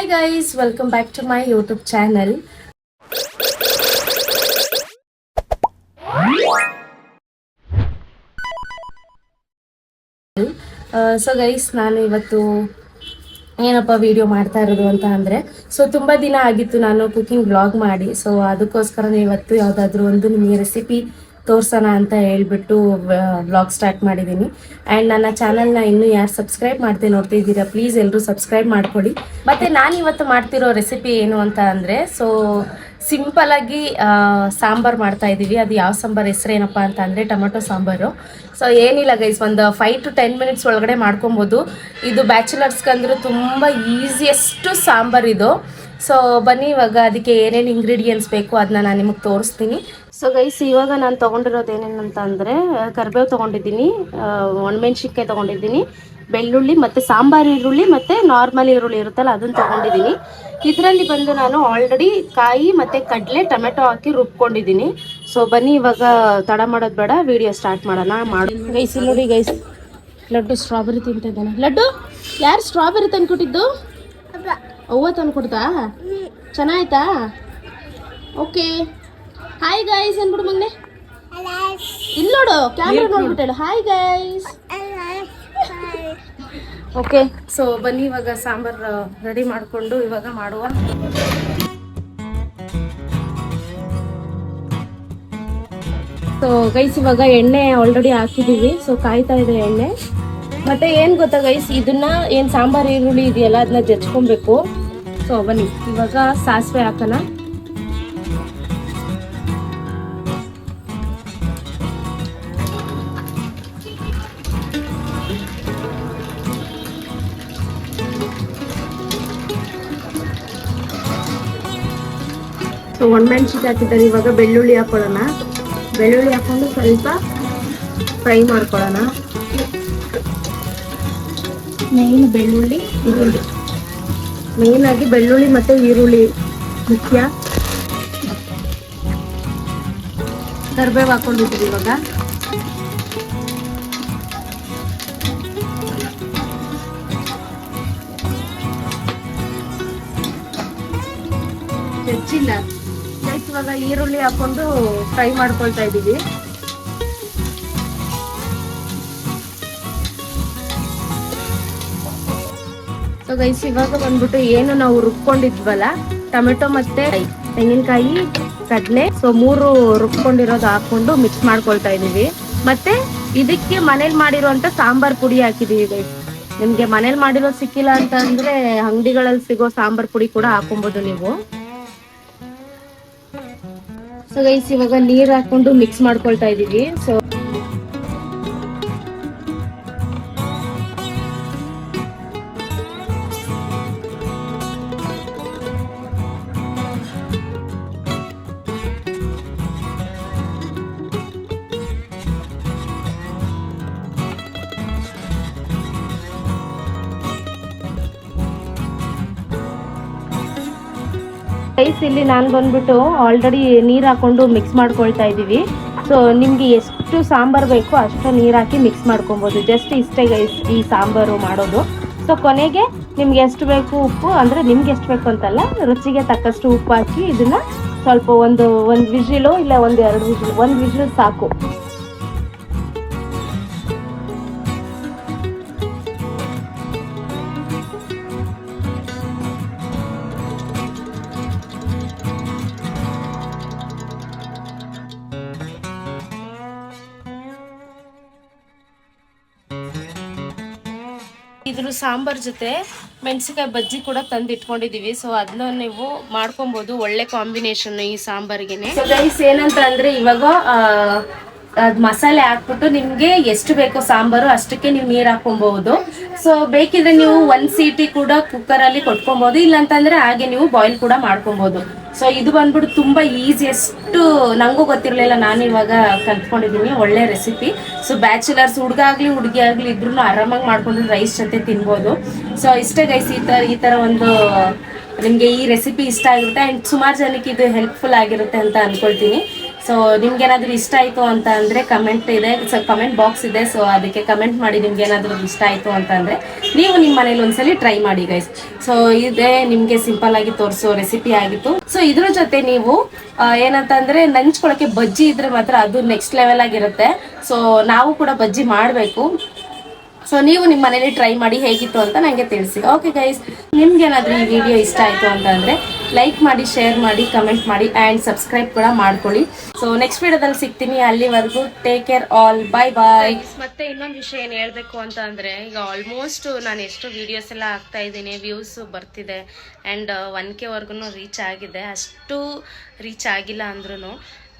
Hi guys, welcome back to my YouTube channel. So guys, ನಾನು ಇವತ್ತು ಏನಪ್ಪ video ಮಾಡ್ತಾ ಇರೋದು ಅಂತ ಅಂದರೆ ತುಂಬ ದಿನ ಆಗಿತ್ತು ನಾನು ಕುಕಿಂಗ್ ವ್ಲಾಗ್ ಮಾಡಿ. ಸೊ ಅದಕ್ಕೋಸ್ಕರ ಇವತ್ತು ಯಾವುದಾದ್ರೂ ಒಂದು ನಿಮಗೆ ರೆಸಿಪಿ ತೋರ್ಸೋಣ ಅಂತ ಹೇಳ್ಬಿಟ್ಟು ವ್ಲಾಗ್ ಸ್ಟಾರ್ಟ್ ಮಾಡಿದ್ದೀನಿ. ಆ್ಯಂಡ್ ನನ್ನ ಚಾನಲ್ನ ಇನ್ನೂ ಯಾರು ಸಬ್ಸ್ಕ್ರೈಬ್ ಮಾಡ್ತೆ ನೋಡ್ತಿದ್ದೀರಾ, ಪ್ಲೀಸ್ ಎಲ್ಲರೂ ಸಬ್ಸ್ಕ್ರೈಬ್ ಮಾಡ್ಕೊಳ್ಳಿ. ಮತ್ತು ನಾನು ಇವತ್ತು ಮಾಡ್ತಿರೋ ರೆಸಿಪಿ ಏನು ಅಂತ ಅಂದರೆ ಸಿಂಪಲಾಗಿ ಸಾಂಬಾರು ಮಾಡ್ತಾ ಇದ್ದೀವಿ. ಅದು ಯಾವ ಸಾಂಬಾರು ಹೆಸರೇನಪ್ಪ ಅಂತ ಅಂದರೆ ಟೊಮೊಟೊ ಸಾಂಬಾರು. ಸೊ ಏನಿಲ್ಲ ಗೈಸ್, ಒಂದು 5 to 10 minutes ಒಳಗಡೆ ಮಾಡ್ಕೊಬೋದು. ಇದು ಬ್ಯಾಚುಲರ್ಸ್ಗಂದ್ರೆ ತುಂಬ ಈಸಿಯೆಸ್ಟ್ ಸಾಂಬಾರು ಇದು. ಸೊ ಬನ್ನಿ ಇವಾಗ ಅದಕ್ಕೆ ಏನೇನು ಇಂಗ್ರೀಡಿಯೆಂಟ್ಸ್ ಬೇಕು ಅದನ್ನ ನಾನು ನಿಮಗೆ ತೋರಿಸ್ತೀನಿ. ಸೊ ಗೈಸ್, ಇವಾಗ ನಾನು ತೊಗೊಂಡಿರೋದು ಏನೇನಂತ ಅಂದರೆ ಕರಿಬೇವು ತೊಗೊಂಡಿದ್ದೀನಿ, ಒಣಮೆಣ್ಸಿನ್ಕಾಯಿ ತೊಗೊಂಡಿದ್ದೀನಿ, ಬೆಳ್ಳುಳ್ಳಿ ಮತ್ತು ಸಾಂಬಾರು ಈರುಳ್ಳಿ ಮತ್ತು ನಾರ್ಮಲ್ ಈರುಳ್ಳಿ ಇರುತ್ತಲ್ಲ ಅದನ್ನು ತೊಗೊಂಡಿದ್ದೀನಿ. ಇದರಲ್ಲಿ ಬಂದು ನಾನು ಆಲ್ರೆಡಿ ಕಾಯಿ ಮತ್ತು ಕಡಲೆ ಟೊಮೆಟೊ ಹಾಕಿ ರುಬ್ಕೊಂಡಿದ್ದೀನಿ. ಸೊ ಬನ್ನಿ ಇವಾಗ ತಡ ಮಾಡೋದು ಬೇಡ, ವಿಡಿಯೋ ಸ್ಟಾರ್ಟ್ ಮಾಡೋಣ. ಗೈಸ್ ಇಲ್ಲಿ ನೋಡಿ ಗೈಸ್, ಲಡ್ಡು ಸ್ಟ್ರಾಬೆರಿ ತಿಂತಿದ್ದಾನೆ. ಲಡ್ಡು ಯಾರು ಸ್ಟ್ರಾಬೆರಿ ತಂದ್ಕೊಟ್ಟಿದ್ದು? ಅವ್ವ ತಂದ್ಕೊಡ್ತಾ? ಚೆನ್ನಾಯ್ತಾ? ಓಕೆ, ಹಾಯ್ ಗೈಸ್ ಅಂದ್ಬಿಡು ಮಗನೆ. ಇಲ್ಲಿ ನೋಡು, ಕ್ಯಾಮ್ರಾ ನೋಡ್ಬಿಟ್ಟು ಹಾಯ್ ಗೈಸ್. ಓಕೆ, ಸೊ ಬನ್ನಿ ಇವಾಗ ಸಾಂಬಾರು ರೆಡಿ ಮಾಡಿಕೊಂಡು ಇವಾಗ ಮಾಡುವ. ಸೊ ಗೈಸ್, ಇವಾಗ ಎಣ್ಣೆ ಆಲ್ರೆಡಿ ಹಾಕಿದ್ದೀವಿ. ಸೊ ಕಾಯ್ತಾ ಇದೆ ಎಣ್ಣೆ. ಮತ್ತೆ ಏನು ಗೊತ್ತಾ ಗೈಸ್, ಇದನ್ನ ಏನು ಸಾಂಬಾರು ಈರುಳ್ಳಿ ಇದೆಯಲ್ಲ ಅದನ್ನ ಜಜ್ಕೊಬೇಕು. ಸೊ ಬನ್ನಿ ಇವಾಗ ಸಾಸಿವೆ ಹಾಕೋಣ. ಸೊ ಒಣಮೆಣ್ಸಿನ್ಕಾಯಿ ಹಾಕಿದ್ದಾರೆ. ಇವಾಗ ಬೆಳ್ಳುಳ್ಳಿ ಹಾಕೊಳ್ಳೋಣ. ಬೆಳ್ಳುಳ್ಳಿ ಹಾಕೊಂಡು ಸ್ವಲ್ಪ ಫ್ರೈ ಮಾಡ್ಕೊಳ್ಳೋಣ. ಮೇನ್ ಬೆಳ್ಳುಳ್ಳಿ ಈರುಳ್ಳಿ, ಮೇನ್ ಆಗಿ ಬೆಳ್ಳುಳ್ಳಿ ಮತ್ತೆ ಈರುಳ್ಳಿ ಮುಖ್ಯ. ಕರಿಬೇವು ಹಾಕೊಂಡಿದ್ದೀವಿ ಇವಾಗ. ಹೆಚ್ಚಿಲ್ಲ, ಇವಾಗ ಈರುಳ್ಳಿ ಹಾಕೊಂಡು ಫ್ರೈ ಮಾಡ್ಕೊಳ್ತಾ ಇದ್ದೀವಿ. ಸೊ ಗೈಸ್, ಇವಾಗ ಬಂದ್ಬಿಟ್ಟು ಏನು ನಾವು ರುಬ್ಕೊಂಡಿದ್ವಲ್ಲ ಟೊಮೆಟೊ ಮತ್ತೆ ತೆಂಗಿನಕಾಯಿ ಕಡಲೆ, ಸೊ 3 ರುಬ್ಕೊಂಡಿರೋದು ಹಾಕೊಂಡು ಮಿಕ್ಸ್ ಮಾಡ್ಕೊಳ್ತಾ ಇದೀವಿ. ಮತ್ತೆ ಇದಕ್ಕೆ ಮನೇಲಿ ಮಾಡಿರುವಂತ ಸಾಂಬಾರ್ ಪುಡಿ ಹಾಕಿದೀವಿ ಗೈಸ್. ನಿಮ್ಗೆ ಮನೇಲಿ ಮಾಡಿರೋ ಸಿಕ್ಕಿಲ್ಲ ಅಂತ ಅಂದ್ರೆ ಅಂಗಡಿಗಳಲ್ಲಿ ಸಿಗೋ ಸಾಂಬಾರ್ ಪುಡಿ ಕೂಡ ಹಾಕೊಬಹುದು ನೀವು. ಸೊ ಗೈಸ್, ಇವಾಗ ನೀರ್ ಹಾಕೊಂಡು ಮಿಕ್ಸ್ ಮಾಡ್ಕೊಳ್ತಾ ಇದೀವಿ. ಸೊ ಗೈಸ್, ಇಲ್ಲಿ ನಾನು ಬಂದ್ಬಿಟ್ಟು ಆಲ್ರೆಡಿ ನೀರು ಹಾಕೊಂಡು ಮಿಕ್ಸ್ ಮಾಡ್ಕೊಳ್ತಾ ಇದ್ದೀವಿ. ಸೊ ನಿಮಗೆ ಎಷ್ಟು ಸಾಂಬಾರು ಬೇಕೋ ಅಷ್ಟು ನೀರು ಹಾಕಿ ಮಿಕ್ಸ್ ಮಾಡ್ಕೊಬೋದು. ಜಸ್ಟ್ ಇಷ್ಟೇ ಗೈಸ್ ಈ ಸಾಂಬಾರು ಮಾಡೋದು. ಸೊ ಕೊನೆಗೆ ನಿಮ್ಗೆ ಎಷ್ಟು ಬೇಕು ಉಪ್ಪು, ಅಂದರೆ ನಿಮ್ಗೆ ಎಷ್ಟು ಬೇಕು ಅಂತಲ್ಲ, ರುಚಿಗೆ ತಕ್ಕಷ್ಟು ಉಪ್ಪು ಹಾಕಿ ಇದನ್ನ ಸ್ವಲ್ಪ ಒಂದು ವಿಜಿಲು ಇಲ್ಲ 1-2 ವಿಜಿಲ್, 1 ವಿಜಿಲ್ ಸಾಕು. ಇದ್ರ ಸಾಂಬಾರ್ ಜೊತೆ ಮೆಣಸಿನಕಾಯಿ ಬಜ್ಜಿ ಕೂಡ ತಂದು ಇಟ್ಕೊಂಡಿದೀವಿ. ಸೊ ಅದನ್ನ ನೀವು ಮಾಡ್ಕೊಬಹುದು, ಒಳ್ಳೆ ಕಾಂಬಿನೇಷನ್ ಈ ಸಾಂಬಾರ್ಗೆನೆ. ಸೊ ಗೈಸ್, ಏನಂತ ಅಂದ್ರೆ ಇವಾಗ ಅದ್ ಮಸಾಲೆ ಹಾಕ್ಬಿಟ್ಟು ನಿಮ್ಗೆ ಎಷ್ಟು ಬೇಕೋ ಸಾಂಬಾರು ಅಷ್ಟಕ್ಕೆ ನೀವು ನೀರ್ ಹಾಕೊಬಹುದು. ಸೊ ಬೇಕಿದ್ರೆ ನೀವು 1 ಸೀಟಿ ಕೂಡ ಕುಕ್ಕರ್ ಅಲ್ಲಿ ಕೊಟ್ಕೊಬಹುದು, ಇಲ್ಲಾಂತಂದ್ರೆ ಹಾಗೆ ನೀವು ಬಾಯ್ಲ್ ಕೂಡ ಮಾಡ್ಕೊಬಹುದು. ಸೊ ಇದು ಬಂದ್ಬಿಟ್ಟು ತುಂಬಾ ಈಸಿಯೆಸ್ಟ್, ನಂಗೂ ಗೊತ್ತಿರಲಿಲ್ಲ, ನಾನು ಇವಾಗ ಕಲ್ತ್ಕೊಂಡಿದ್ದೀನಿ. ಒಳ್ಳೆ ರೆಸಿಪಿ. ಸೊ ಬ್ಯಾಚುಲರ್ಸ್ ಹುಡುಗ ಆಗ್ಲಿ ಹುಡುಗಿ ಆಗ್ಲಿ ಇದ್ರೂ ಆರಾಮಾಗಿ ಮಾಡ್ಕೊಂಡು ರೈಸ್ ಜೊತೆ ತಿನ್ಬೋದು. ಸೊ ಇಷ್ಟೇ ಗೈಸ್, ಈ ತರ ಒಂದು ನಿಮಗೆ ಈ ರೆಸಿಪಿ ಇಷ್ಟ ಆಗಿರುತ್ತೆ ಆ್ಯಂಡ್ ಸುಮಾರು ಜನಕ್ಕೆ ಇದು ಹೆಲ್ಪ್ಫುಲ್ ಆಗಿರುತ್ತೆ ಅಂತ ಅಂದ್ಕೊಳ್ತೀನಿ. ಸೊ ನಿಮ್ಗೇನಾದರೂ ಇಷ್ಟ ಆಯಿತು ಅಂತ ಅಂದರೆ ಕಮೆಂಟ್ ಇದೆ, ಸೊ ಕಮೆಂಟ್ ಬಾಕ್ಸ್ ಇದೆ, ಸೊ ಅದಕ್ಕೆ ಕಮೆಂಟ್ ಮಾಡಿ ನಿಮ್ಗೇನಾದರೂ ಇಷ್ಟ ಆಯಿತು ಅಂತ ಅಂದರೆ ನೀವು ನಿಮ್ಮ ಮನೇಲಿ ಒಂದ್ಸಲಿ ಟ್ರೈ ಮಾಡಿ ಗೈಸ್. ಸೊ ಇದೇ ನಿಮಗೆ ಸಿಂಪಲ್ ಆಗಿ ತೋರಿಸೋ ರೆಸಿಪಿ ಆಗಿತ್ತು. ಸೊ ಇದ್ರ ಜೊತೆ ನೀವು ಏನಂತಂದರೆ ನಂಚ್ಕೊಳ್ಳೋಕ್ಕೆ ಬಜ್ಜಿ ಇದ್ರೆ ಮಾತ್ರ ಅದು ನೆಕ್ಸ್ಟ್ ಲೆವೆಲ್ ಆಗಿರುತ್ತೆ. ಸೊ ನಾವು ಕೂಡ ಬಜ್ಜಿ ಮಾಡಬೇಕು. ಸೊ ನೀವು ನಿಮ್ಮ ಮನೇಲಿ ಟ್ರೈ ಮಾಡಿ ಹೇಗಿತ್ತು ಅಂತ ನನಗೆ ತಿಳಿಸಿ. ಓಕೆ ಗೈಸ್, ನಿಮ್ಗೇನಾದರೂ ಈ ವಿಡಿಯೋ ಇಷ್ಟ ಆಯಿತು ಅಂತಂದರೆ ಲೈಕ್ ಮಾಡಿ, ಶೇರ್ ಮಾಡಿ, ಕಮೆಂಟ್ ಮಾಡಿ ಆ್ಯಂಡ್ ಸಬ್ಸ್ಕ್ರೈಬ್ ಕೂಡ ಮಾಡ್ಕೊಳ್ಳಿ. ಸೊ ನೆಕ್ಸ್ಟ್ ವಿಡಿಯೋದಲ್ಲಿ ಸಿಗ್ತೀನಿ. ಅಲ್ಲಿವರೆಗೂ ಟೇಕ್ ಕೇರ್ ಆಲ್, ಬಾಯ್ ಬಾಯ್. ಮತ್ತೆ ಇನ್ನೊಂದು ವಿಷಯ ಏನು ಹೇಳಬೇಕು ಅಂತ ಅಂದರೆ, ಈಗ ಆಲ್ಮೋಸ್ಟ್ ನಾನು ಎಷ್ಟು ವೀಡಿಯೋಸ್ ಎಲ್ಲ ಹಾಕ್ತಾ ಇದ್ದೀನಿ, ವ್ಯೂಸ್ ಬರ್ತಿದೆ ಆ್ಯಂಡ್ 1K ವರ್ಗೂ ರೀಚ್ ಆಗಿದೆ. ಅಷ್ಟು ರೀಚ್ ಆಗಿಲ್ಲ ಅಂದ್ರೂ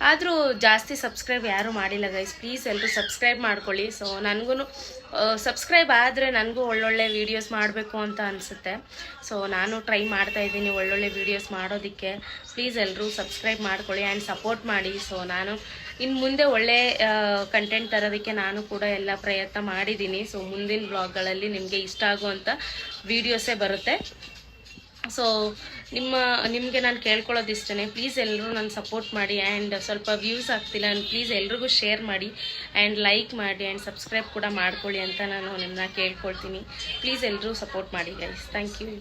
ಆದರೂ ಜಾಸ್ತಿ ಸಬ್ಸ್ಕ್ರೈಬ್ ಯಾರೂ ಮಾಡಿಲ್ಲ ಗೈಸ್. ಪ್ಲೀಸ್ ಎಲ್ಲರೂ ಸಬ್ಸ್ಕ್ರೈಬ್ ಮಾಡ್ಕೊಳ್ಳಿ. ಸೊ ನನಗೂ ಸಬ್ಸ್ಕ್ರೈಬ್ ಆದರೆ ನನಗೂ ಒಳ್ಳೊಳ್ಳೆ ವೀಡಿಯೋಸ್ ಮಾಡಬೇಕು ಅಂತ ಅನಿಸುತ್ತೆ. ಸೊ ನಾನು ಟ್ರೈ ಮಾಡ್ತಾ ಇದ್ದೀನಿ ಒಳ್ಳೊಳ್ಳೆ ವೀಡಿಯೋಸ್ ಮಾಡೋದಕ್ಕೆ. ಪ್ಲೀಸ್ ಎಲ್ಲರೂ ಸಬ್ಸ್ಕ್ರೈಬ್ ಮಾಡ್ಕೊಳ್ಳಿ ಆ್ಯಂಡ್ ಸಪೋರ್ಟ್ ಮಾಡಿ. ಸೊ ನಾನು ಇನ್ನು ಮುಂದೆ ಒಳ್ಳೆ ಕಂಟೆಂಟ್ ತರೋದಕ್ಕೆ ನಾನು ಕೂಡ ಎಲ್ಲ ಪ್ರಯತ್ನ ಮಾಡಿದ್ದೀನಿ. ಸೊ ಮುಂದಿನ ಬ್ಲಾಗ್ಗಳಲ್ಲಿ ನಿಮಗೆ ಇಷ್ಟ ಆಗುವಂಥ ವೀಡಿಯೋಸೇ ಬರುತ್ತೆ. ಸೊ ನಿಮಗೆ ನಾನು ಕೇಳ್ಕೊಳ್ಳೋದಿಷ್ಟೇ, ಪ್ಲೀಸ್ ಎಲ್ಲರೂ ನಾನು ಸಪೋರ್ಟ್ ಮಾಡಿ ಆ್ಯಂಡ್ ಸ್ವಲ್ಪ ವ್ಯೂಸ್ ಆಗ್ತಿಲ್ಲ, ಪ್ಲೀಸ್ ಎಲ್ರಿಗೂ ಶೇರ್ ಮಾಡಿ ಆ್ಯಂಡ್ ಲೈಕ್ ಮಾಡಿ ಆ್ಯಂಡ್ ಸಬ್ಸ್ಕ್ರೈಬ್ ಕೂಡ ಮಾಡ್ಕೊಳ್ಳಿ ಅಂತ ನಾನು ನಿಮ್ಮನ್ನ ಕೇಳ್ಕೊಳ್ತೀನಿ. ಪ್ಲೀಸ್ ಎಲ್ಲರೂ ಸಪೋರ್ಟ್ ಮಾಡಿ ಗೈಸ್. Thank you.